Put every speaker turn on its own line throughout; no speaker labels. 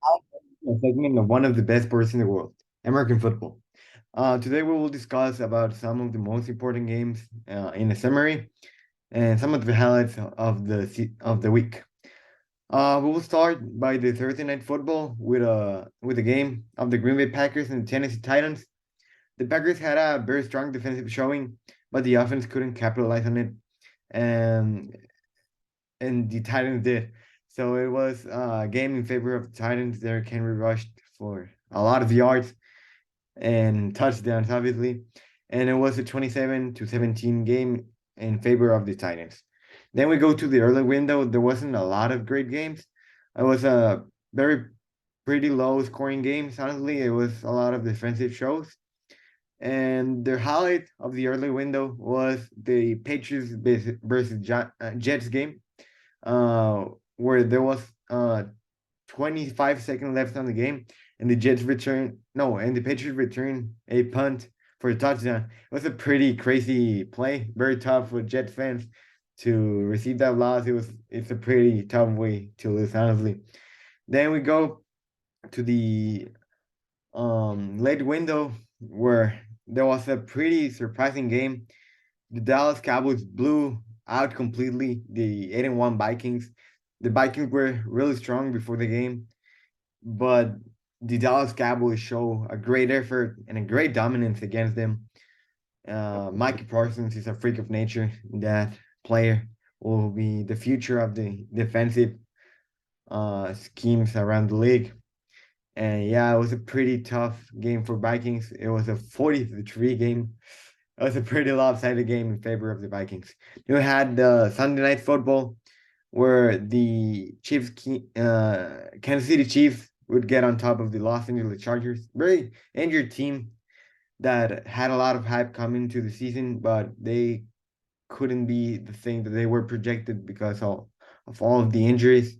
A segment of one of the best sports in the world, American football. Today we will discuss about some of the most important games in a summary and some of the highlights of the week. We will start by the Thursday night football with a game of the Green Bay Packers and the Tennessee Titans. The Packers had a very strong defensive showing, but the offense couldn't capitalize on it, and the Titans did. So it was a game in favor of the Titans. Derrick Henry rushed for a lot of yards and touchdowns, obviously. And it was a 27-17 game in favor of the Titans. Then we go to the early window. There wasn't a lot of great games. It was a very pretty low scoring games. Honestly, it was a lot of defensive shows. And the highlight of the early window was the Patriots versus Jets game, uh, where there was 25 seconds left on the game, and the Jets return no, and the Patriots return a punt for a touchdown. It was a pretty crazy play, very tough for Jets fans to receive that loss. It's a pretty tough way to lose, honestly. Then we go to the late window where there was a pretty surprising game. The Dallas Cowboys blew out completely the 8-1 Vikings. The Vikings were really strong before the game, but the Dallas Cowboys show a great effort and a great dominance against them. Micah Parsons is a freak of nature. That player will be the future of the defensive schemes around the league. And yeah, it was a pretty tough game for Vikings. It was a 40-3 game. It was a pretty lopsided game in favor of the Vikings. You had the Sunday night football where the Kansas City Chiefs would get on top of the Los Angeles Chargers. Very injured team that had a lot of hype coming to the season, but they couldn't be the thing that they were projected because of all of the injuries.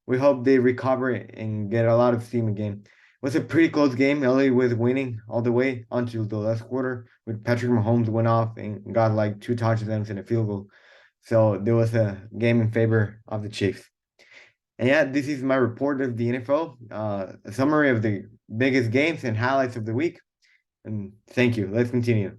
We hope they recover and get a lot of steam again. It was a pretty close game. LA was winning all the way until the last quarter, with Patrick Mahomes went off and got like two touchdowns and a field goal. So there was a game in favor of the Chiefs. And yeah, this is my report of the NFL, a summary of the biggest games and highlights of the week. And thank you. Let's continue.